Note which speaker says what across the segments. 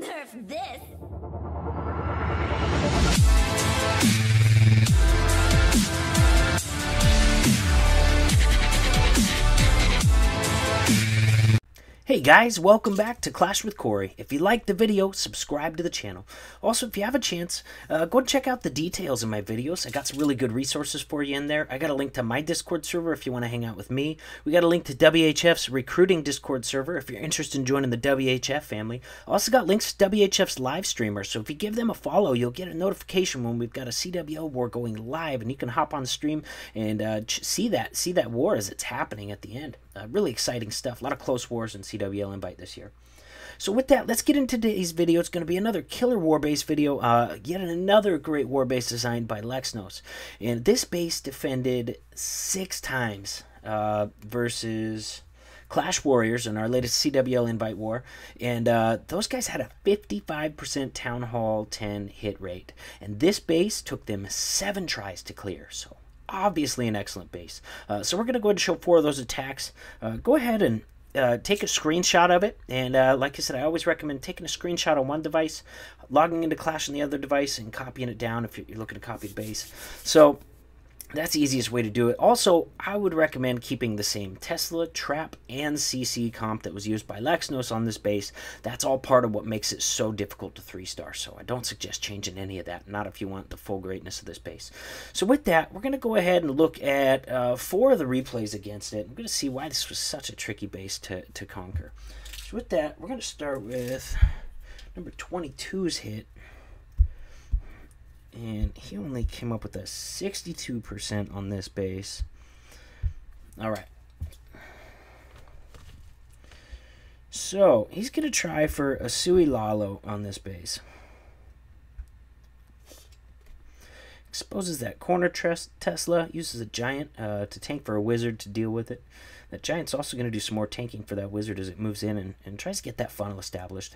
Speaker 1: Nerf this!
Speaker 2: Hey guys, welcome back to Clash with Corey. If you liked the video, subscribe to the channel. Also, if you have a chance, go and check out the details in my videos. I got some really good resources for you in there. I got a link to my Discord server if you want to hang out with me. We got a link to WHF's recruiting Discord server if you're interested in joining the WHF family. I also got links to WHF's live streamer, so if you give them a follow, you'll get a notification when we've got a CWO war going live, and you can hop on stream and see that war as it's happening at the end. Really exciting stuff. A lot of close wars in CWL Invite this year. So with that, let's get into today's video. It's going to be another killer war base video. Yet another great war base designed by Lexnos. And this base defended 6 times versus Clash Warriors in our latest CWL Invite war. And those guys had a 55% Town Hall 10 hit rate. And this base took them 7 tries to clear. So obviously an excellent base. So we're going to go ahead and show 4 of those attacks. Go ahead and take a screenshot of it. And like I said, I always recommend taking a screenshot on one device, logging into Clash on the other device, and copying it down if you're looking to copy the base. So that's the easiest way to do it. Also, I would recommend keeping the same Tesla, Trap, and CC comp that was used by Lexnos on this base. That's all part of what makes it so difficult to 3-star, so I don't suggest changing any of that, not if you want the full greatness of this base. So with that, we're going to go ahead and look at 4 of the replays against it. I'm going to see why this was such a tricky base to conquer. So with that, we're going to start with number 22's hit. And he only came up with a 62% on this base. All right. So he's going to try for a Sui Lalo on this base. Exposes that corner Tesla, uses a giant to tank for a wizard to deal with it. That giant's also going to do some more tanking for that wizard as it moves in and tries to get that funnel established.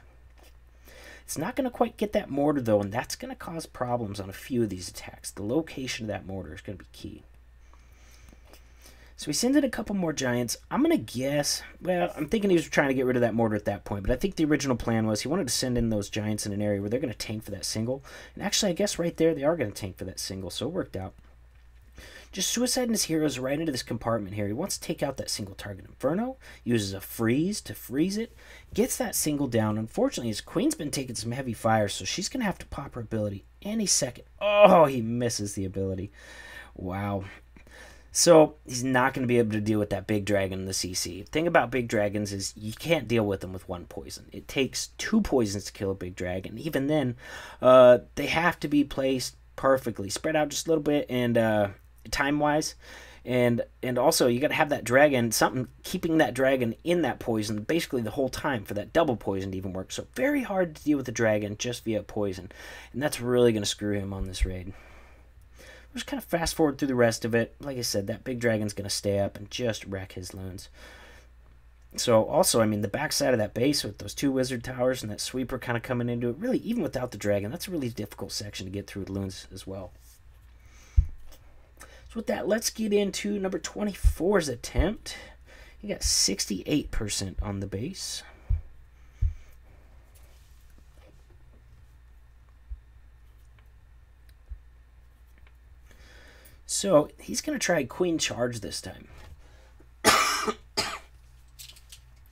Speaker 2: It's not going to quite get that mortar, though, and that's going to cause problems on a few of these attacks. The location of that mortar is going to be key. So he sends in a couple more giants. I'm going to guess, well, I'm thinking he was trying to get rid of that mortar at that point, but I think the original plan was he wanted to send in those giants in an area where they're going to tank for that single. And actually, I guess right there, they are going to tank for that single, so it worked out. Just suiciding his heroes right into this compartment here. He wants to take out that single target Inferno, uses a freeze to freeze it, gets that single down. Unfortunately, his queen's been taking some heavy fire, so she's going to have to pop her ability any second. Oh, he misses the ability. Wow. So he's not going to be able to deal with that big dragon in the CC. The thing about big dragons is you can't deal with them with 1 poison. It takes 2 poisons to kill a big dragon. Even then, they have to be placed perfectly, spread out just a little bit, and time-wise, and also you got to have that dragon, something keeping that dragon in that poison basically the whole time for that double poison to even work. So very hard to deal with the dragon just via poison, and that's really going to screw him on this raid. We'll just kind of fast forward through the rest of it. Like I said, that big dragon's going to stay up and just wreck his loons. So also, I mean, the backside of that base with those 2 wizard towers and that sweeper kind of coming into it, really, even without the dragon, that's a really difficult section to get through with loons as well. So with that, let's get into number 24's attempt. He got 68% on the base. So he's going to try Queen Charge this time.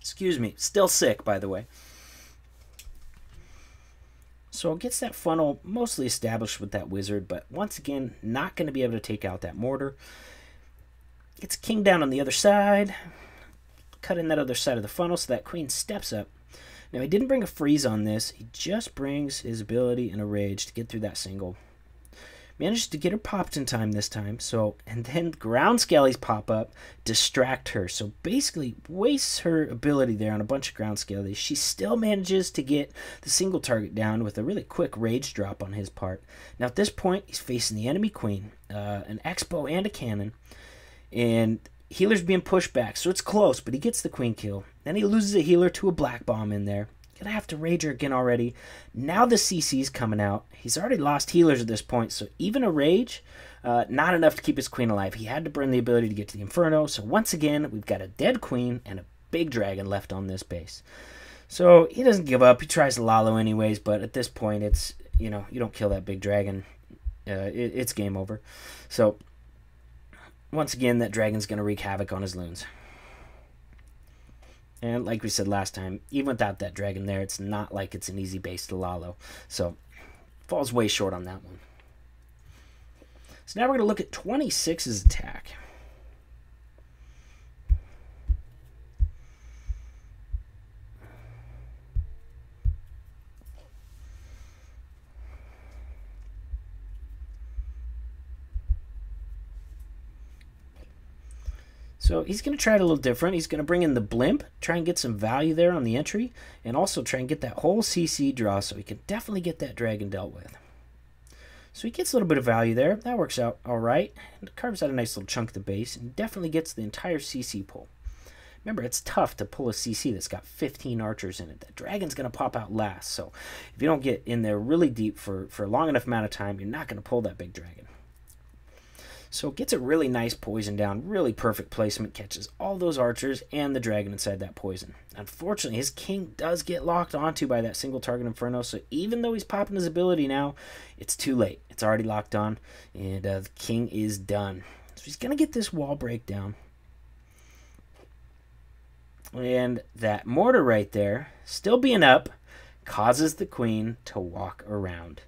Speaker 2: Excuse me. Still sick, by the way. So it gets that funnel mostly established with that wizard, but once again, not going to be able to take out that mortar. Gets king down on the other side. Cut in that other side of the funnel so that queen steps up. Now, he didn't bring a freeze on this. He just brings his ability and a rage to get through that single. Managed to get her popped in time this time. So, and then ground skellies pop up, distract her. So basically wastes her ability there on a bunch of ground skellies. She still manages to get the single target down with a really quick rage drop on his part. Now at this point, he's facing the enemy queen, an expo and a cannon. And healer's being pushed back, so it's close, but he gets the queen kill. Then he loses a healer to a black bomb in there. Gonna have to rage her again already. Now the CC's coming out. He's already lost healers at this point, so even a rage, not enough to keep his queen alive. He had to burn the ability to get to the Inferno, so once again, we've got a dead queen and a big dragon left on this base. So he doesn't give up. He tries to Lalo anyways, but at this point, it's, you know, you don't kill that big dragon, it's game over. So once again, that dragon's going to wreak havoc on his loons. And like we said last time, even without that dragon there, it's not like it's an easy base to Lalo. So falls way short on that one. So now we're going to look at 26's attack. So he's going to try it a little different. He's going to bring in the blimp, try and get some value there on the entry, and also try and get that whole CC draw so he can definitely get that dragon dealt with. So he gets a little bit of value there. That works out all right. And carves out a nice little chunk of the base and definitely gets the entire CC pull. Remember, it's tough to pull a CC that's got 15 archers in it. That dragon's going to pop out last. So if you don't get in there really deep for a long enough amount of time, you're not going to pull that big dragon. So gets a really nice poison down, really perfect placement, catches all those archers and the dragon inside that poison. Unfortunately, his king does get locked onto by that single target inferno, so even though he's popping his ability now, it's too late. It's already locked on, and the king is done. So he's going to get this wall break down. And that mortar right there, still being up, causes the queen to walk around.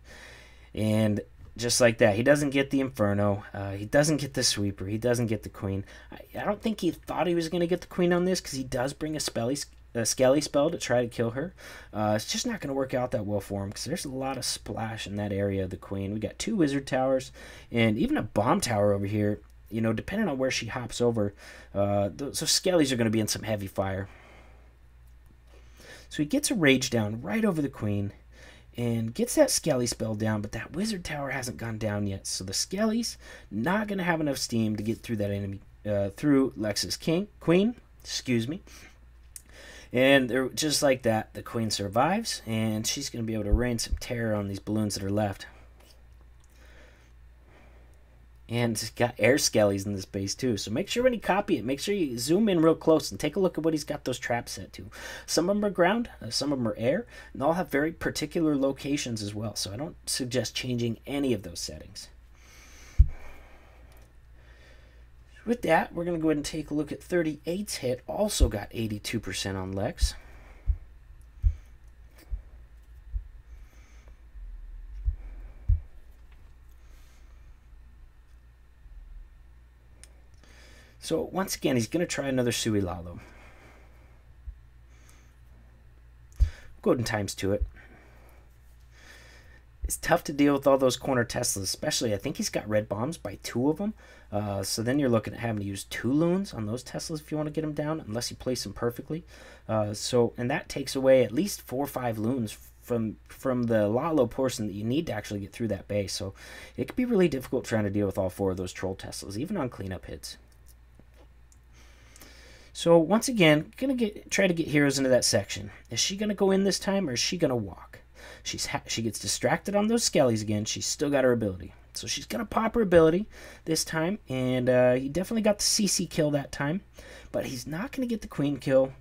Speaker 2: And just like that, he doesn't get the Inferno, he doesn't get the Sweeper, he doesn't get the Queen. I don't think he thought he was going to get the Queen on this, because he does bring a Skelly spell to try to kill her. It's just not going to work out that well for him, because there's a lot of splash in that area of the Queen. We got 2 Wizard Towers, and even a Bomb Tower over here. You know, depending on where she hops over, so Skellies are going to be in some heavy fire. So he gets a Rage down right over the Queen, and gets that Skelly spell down, but that Wizard Tower hasn't gone down yet. So the Skelly's not going to have enough steam to get through that enemy, through Lex's Queen, excuse me. And they're just like that, the Queen survives, and she's going to be able to rain some terror on these balloons that are left. And it's got air skellies in this base too. So make sure when you copy it, make sure you zoom in real close and take a look at what he's got those traps set to. Some of them are ground, some of them are air, and they all have very particular locations as well. So I don't suggest changing any of those settings. With that, we're going to go ahead and take a look at 38's hit. Also got 82% on Lex. So once again, he's going to try another Sui Lalo. Golden times to it. It's tough to deal with all those corner Teslas, especially I think he's got red bombs by 2 of them. So then you're looking at having to use 2 loons on those Teslas if you want to get them down, unless you place them perfectly. And that takes away at least 4 or 5 loons from the Lalo portion that you need to actually get through that base. So it could be really difficult trying to deal with all 4 of those troll Teslas, even on cleanup hits. So once again, try to get heroes into that section. Is she going to go in this time, or is she going to walk? She gets distracted on those Skellies again. She's still got her ability. So she's going to pop her ability this time, and he definitely got the CC kill that time. But he's not going to get the Queen kill.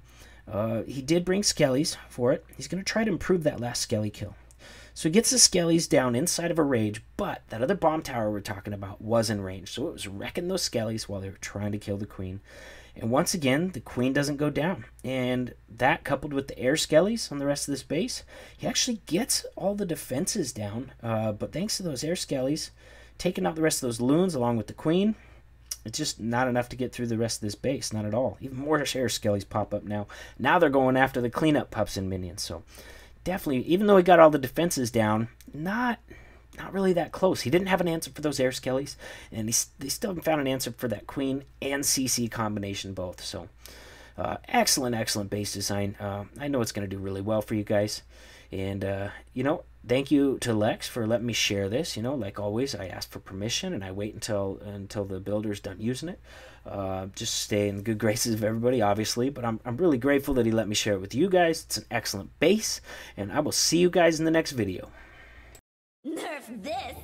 Speaker 2: He did bring Skellies for it. He's going to try to improve that last Skelly kill. So he gets the Skellies down inside of a rage, but that other bomb tower we're talking about was in range. So it was wrecking those Skellies while they were trying to kill the Queen. And once again, the Queen doesn't go down. And that, coupled with the air Skellies on the rest of this base, he actually gets all the defenses down. But thanks to those air Skellies, taking out the rest of those loons along with the Queen, it's just not enough to get through the rest of this base. Not at all. Even more air Skellies pop up now. Now they're going after the cleanup pups and minions. So definitely, even though he got all the defenses down, not really that close. He didn't have an answer for those air Skellies, and they still haven't found an answer for that Queen and CC combination both. So excellent base design. I know it's going to do really well for you guys. And, you know, thank you to Lex for letting me share this. You know, like always, I ask for permission, and I wait until the builder's done using it. Just stay in the good graces of everybody, obviously. But I'm really grateful that he let me share it with you guys. It's an excellent base, and I will see you guys in the next video.
Speaker 1: Nerf this!